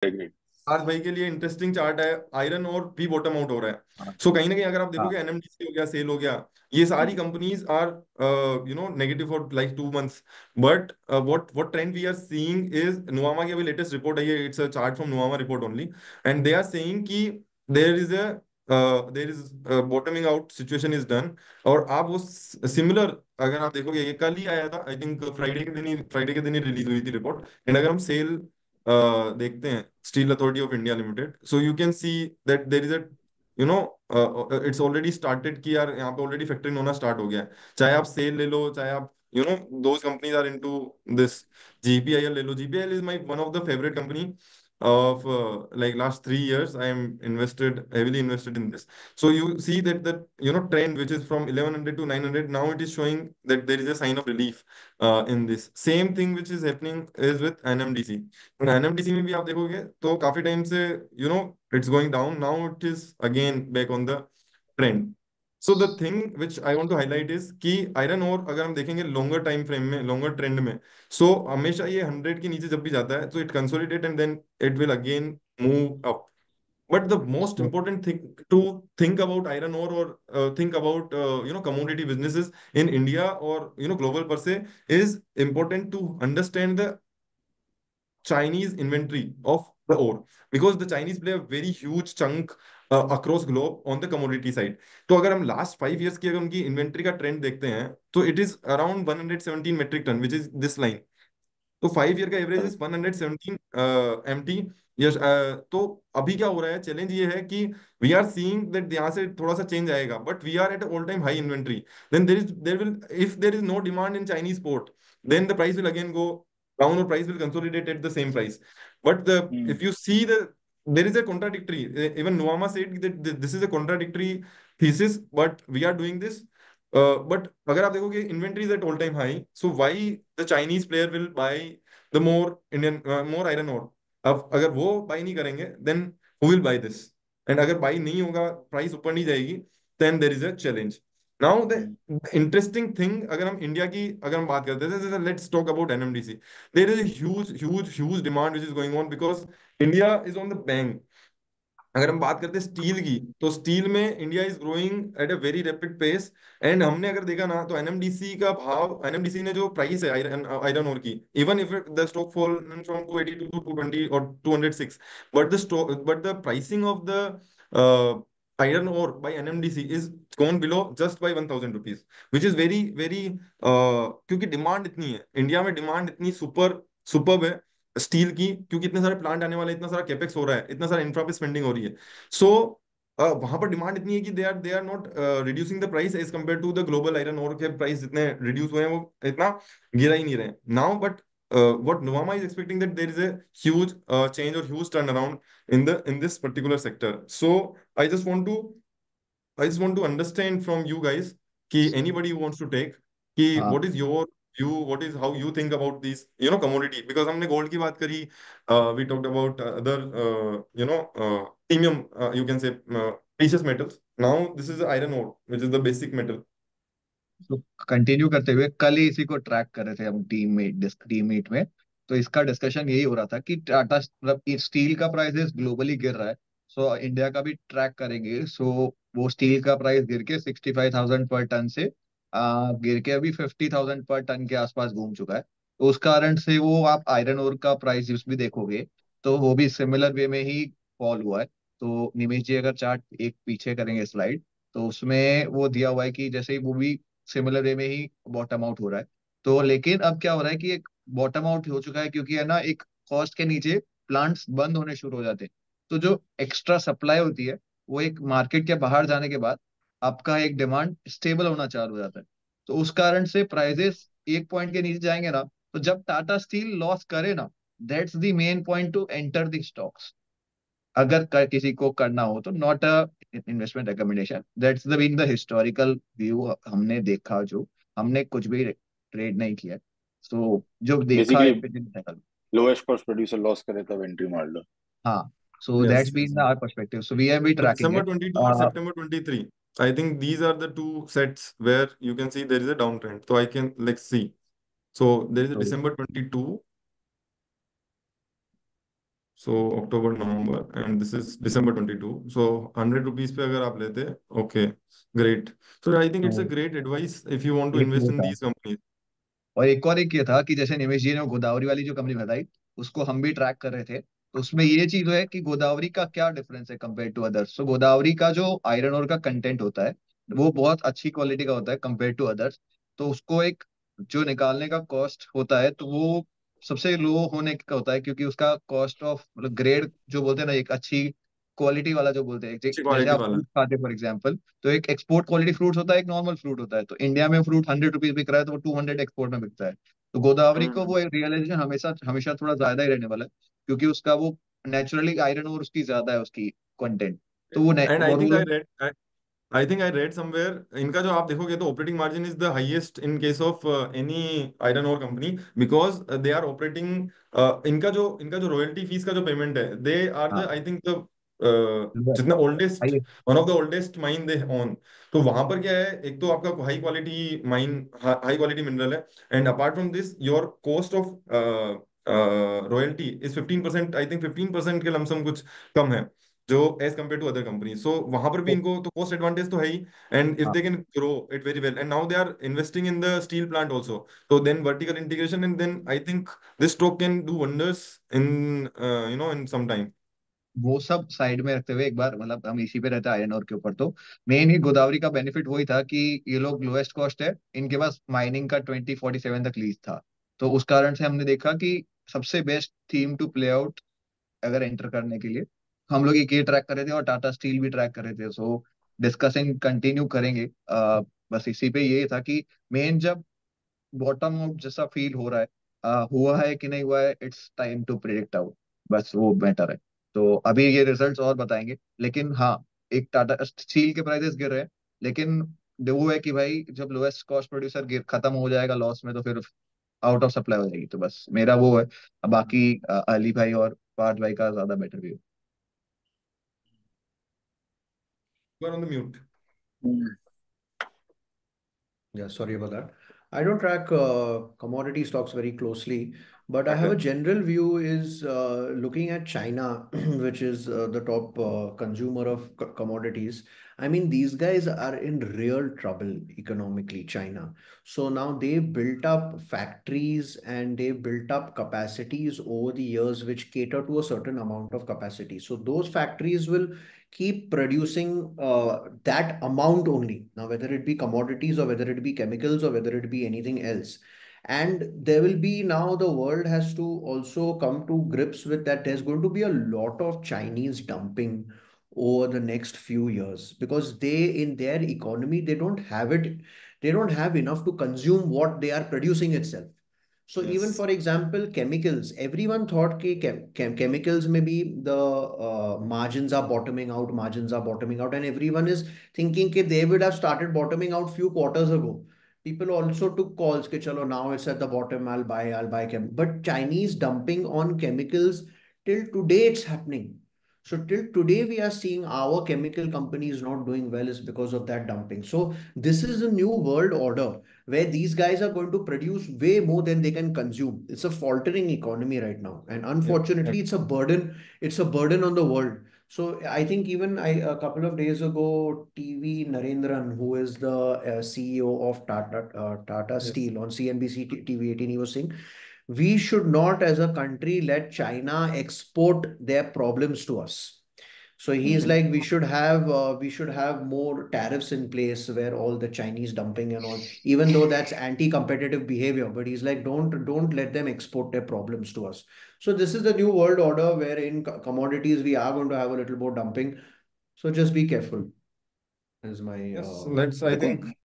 Agree. आज भाई के लिए इंटरेस्टिंग चार्ट है। आयरन और भी बॉटम आउट हो रहा है। हाँ। सो कहीं ना कहीं अगर आप हाँ। देखोगे एनएमडीसी हो गया, सेल हो गया, ये सारी hmm. Companies are negative for like 2 months. But what trend we are seeing is Nuvama की अभी लेटेस्ट रिपोर्ट है, ये it's a chart from Nuvama report only. And they are saying कि there is a there is bottoming out situation is done. और आप वो similar अगर आप देखोगे, ये कल ही आया था आई थिंक, फ्राइडे के दिन ही रिलीज हुई थी रिपोर्ट। एंड अगर हम सेल देखते हैं steel authority of India limited, so you can see that there is a you know it's already started कि यार यहाँ पे ऑलरेडी फैक्टरिंग होना स्टार्ट हो गया है। चाहे आप सेल ले लो, चाहे आप those companies are into this. GPIL ले लो, GPIL is my one of the favourite company of like last 3 years. I am heavily invested in this. So you see that trend which is from 1100 to 900, now it is showing that there is a sign of relief in this. Same thing which is happening is with NMDC. NMDC में भी आप देखोगे तो काफी time से it's going down, now it is again back on the trend. So the thing which I want to highlight is कि iron और अगर हम देखेंगे लॉन्गर टाइम फ्रेम में, लॉन्गर ट्रेंड में, सो हमेशा ये 100 के नीचे जब भी जाता है तो it consolidate and then it will again move up. But the most So, important thing to think about iron ore or think about commodity businesses in India or global per se is important to understand the Chinese inventory of the ore, because the Chinese play a very huge chunk across globe on the commodity side. तो अगर हम last 5 years की अगर उनकी inventory का trend देखते हैं तो it is around 117 metric ton, which is this line. तो 5 year का एवरेज इज 117 MT। यस। तो अभी क्या हो रहा है, चैलेंज ये है कि वी आर सीइंग दैट यहाँ से थोड़ा सा चेंज आएगा, but we are at all time high inventory. Then there will, if there is no demand in Chinese port, then the price will again go down or price will consolidate at the same price. But hmm. if you see there is a contradictory. Even Nuama said that this is a contradictory thesis, but we are doing this. But अगर आप देखोगे inventory is at all time high, so why the Chinese player will buy the more iron ore? अब अगर वो buy नहीं करेंगे then who will buy this? And अगर buy नहीं होगा, price ऊपर नहीं जाएगी, then there is a challenge. Now the hmm. Interesting thing, अगर हम इंडिया की अगर हम बात करते हैं, let's talk about NMDC. There is huge huge huge demand which is going on because India is on the bank. अगर हम बात करते हैं स्टील की, तो स्टील में India is growing at a very rapid pace. And हमने अगर देखा ना तो एनएमडीसी का भाव, एनएमडीसी ने जो प्राइस है आयरन आयरन ओर की, even if the stock fall from 282 to 220 और 206, but the pricing of the iron ore by NMDC is gone below just by 1000 rupees, which is very very क्योंकि demand इतनी है India में, demand इतनी super है steel की, क्योंकि इतने सारे प्लांट आने वाले हैं, इतना सारा कैपेक्स हो रहा है, इतना सारा इंफ्रा पे स्पेंडिंग हो रही है। सो वहां पर डिमांड इतनी है कि they are not reducing the price as compare to the global iron ore के प्राइस जितने रिड्यूस हुए हैं, वो इतना गिरा ही नहीं रहे now. But what Nuvama is expecting that there is a huge change or huge turnaround in this particular sector. So I just want to I just want to understand from you guys कि anybody who wants to take कि हाँ। what is your view, what is how you think about these commodity, because हमने gold की बात करी, we talked about other premium, you can say, precious metals. Now this is iron ore which is the basic metal. तो continue करते हुए कल ही इसी को ट्रैक कर रहे थे हम टीम मीट में। तो इसका डिस्कशन यही हो रहा था कि टाटा मतलब स्टील का प्राइस ग्लोबली गिर रहा है। सो इंडिया का भी ट्रैक करेंगे। सो वो स्टील का प्राइस गिर के 65,000 पर टन से गिर के अभी 50,000 पर टन के आसपास घूम चुका है। तो उस कारण से वो आप आयरन ओर का प्राइस भी देखोगे तो वो भी सिमिलर वे में ही फॉल हुआ है। तो निमेश जी अगर चार्ट एक पीछे करेंगे स्लाइड, तो उसमें वो दिया हुआ है कि जैसे ही वो भी सिमिलर वे में ही बॉटम आउट हो रहा है। तो लेकिन अब क्या हो रहा है कि एक बॉटम आउट हो चुका है, क्योंकि है ना एक कॉस्ट के नीचे प्लांट्स बंद होने शुरू हो जाते हैं। तो जो एक्स्ट्रा सप्लाई होती है वो एक मार्केट के बाहर जाने के बाद आपका एक डिमांड स्टेबल होना चालू हो जाता है। तो उस कारण से प्राइजेस एक पॉइंट के नीचे जाएंगे ना, तो जब टाटा स्टील लॉस करे ना, that's the main point to enter the stocks. अगर किसी को करना हो तो not a investment recommendation, that's the been the historical view हमने देखा, जो हमने कुछ भी ट्रेड नहीं किया। सो जो देखा बेसिकली हाँ। हाँ, लोएस्ट कॉस्ट प्रोड्यूसर लॉस करे तब एंट्री मार लो। हाँ। हाँ। So that's yes. Been our perspective, so we have be So tracking December it. 22 or September 23. I think these are the two sets where you can see there is a downtrend. So I can let's see. So there is a तो December 22. So October November and this is December 22, so 100 rupees पे अगर आप लेते, okay, great. So I think it's a तो great advice if you want to एक invest वो इन था, दीज कंपनीज। और एक ये था कि जैसे निवेश जी ने वो गोदावरी वाली जो कंपनी बताई, उसको हम भी ट्रैक कर रहे थे। तो उसमें ये चीज है कि गोदावरी का क्या डिफरेंस है कंपेयर टू अदर्स। तो गोदावरी का जो आयरन ओर का कंटेंट होता है, वो बहुत अच्छी क्वालिटी का होता है कंपेयर टू अदर्स। तो उसको एक जो निकालने का कॉस्ट होता है, तो वो सबसे लो होने का होता है, क्योंकि उसका कॉस्ट ऑफ मतलब ग्रेड जो बोलते हैं ना, एक अच्छी क्वालिटी वाला जो बोलते हैं, अच्छी जैसे क्वालिटी आप वाला। फ्रूट खाते हैं फॉर एग्जाम्पल, तो एक एक्सपोर्ट क्वालिटी फ्रूट होता है, एक नॉर्मल फ्रूट होता है। तो इंडिया में फ्रूट 100 रुपीज बिक रहा है, तो वो 200 एक्सपोर्ट में बिकता है। तो गोदावरी को हम्म। वो रियलाइजेशन हमेशा हमेशा थोड़ा ज्यादा ही रहने वाला है, क्योंकि उसका वो नेचुरली आयरन और उसकी ज्यादा है उसकी कंटेंट। तो वो एंड आई और थिंक वो I think I read somewhere इनका जो आप देखोगे तो operating margin is the highest in case of any iron ore company, because they are operating. इनका जो रॉयल्टी फीस का जो पेमेंट है, दे आर द हाँ आई थिंक द जितना oldest, high one of the oldest mine they on. तो वहां पर क्या है, एक तो आपका high quality mine, high quality mineral है, and apart from this your cost of royalty is 15%, I think 15% के लमसम कुछ कम है जो as compare to other company. So वहां पर भी इनको तो कॉस्ट एडवांटेज तो है ही, एंड इफ हाँ they can grow it very well, and now they are investing in the steel plant also, तो then vertical integration, and then I think this stock can do wonders in in some time. वो सब side में रखते हुए एक बार, मतलब हम इसी पे रहते हैं आयरन ओर के ऊपर, तो मेन ही गोदावरी का बेनिफिट वही था कि ये लोग लोएस्ट कॉस्ट है, इनके पास माइनिंग का 2047 तक लीज था। तो उस कारण से हमने देखा कि सबसे best theme to play out अगर एंटर करने के लिए, हम लोग एक ये ट्रैक कर रहे थे और टाटा स्टील भी ट्रैक कर रहे थे। सो डिस्कसिंग कंटिन्यू करेंगे। बस इसी पे ये था कि मेन जब बॉटम आउट जैसा फील हो रहा है, हुआ है कि नहीं हुआ है, it's time to predict out, बस वो बेटर है। तो अभी ये रिजल्ट्स और बताएंगे, लेकिन हाँ, एक टाटा स्टील के प्राइसेस गिर रहे हैं, लेकिन वो है कि भाई जब लोएस्ट कॉस्ट प्रोड्यूसर गिर खत्म हो जाएगा लॉस में, तो फिर आउट ऑफ सप्लाई हो जाएगी। तो बस मेरा वो है। बाकी अली भाई और पार्थ भाई का ज्यादा better view. You are on the mute. Mm. Yeah, sorry about that. I don't track commodity stocks very closely, but I have okay. a general view is looking at China, which is the top consumer of commodities. I mean, these guys are in real trouble economically, China. So now they built up factories and they built up capacities over the years, which cater to a certain amount of capacity. So those factories will keep producing that amount only. Now, whether it be commodities or whether it be chemicals or whether it be anything else. And there will be now the world has to also come to grips with that there's going to be a lot of Chinese dumping over the next few years because they in their economy they don't have enough to consume what they are producing itself. So even yes. for example, chemicals, everyone thought chemicals maybe the margins are bottoming out, and everyone is thinking that they would have started bottoming out few quarters ago. People also took calls, ke chalo now it's at the bottom, I'll buy chem. But Chinese dumping on chemicals till today it's happening. So till today we are seeing our chemical companies not doing well is because of that dumping. So this is a new world order where these guys are going to produce way more than they can consume. It's a faltering economy right now, and Yep. unfortunately, it's a burden. It's a burden on the world. So I think even a couple of days ago, TV Narendran, who is the CEO of Tata Yes. Steel on CNBC TV 18, he was saying we should not, as a country, let China export their problems to us. So he's Mhm. like, we should have more tariffs in place where all the Chinese dumping and all, even though that's anti-competitive behavior. But he's like, don't let them export their problems to us. So this is the new world order where in commodities we are going to have a little more dumping. So just be careful. Is my Yes, let's, I I think think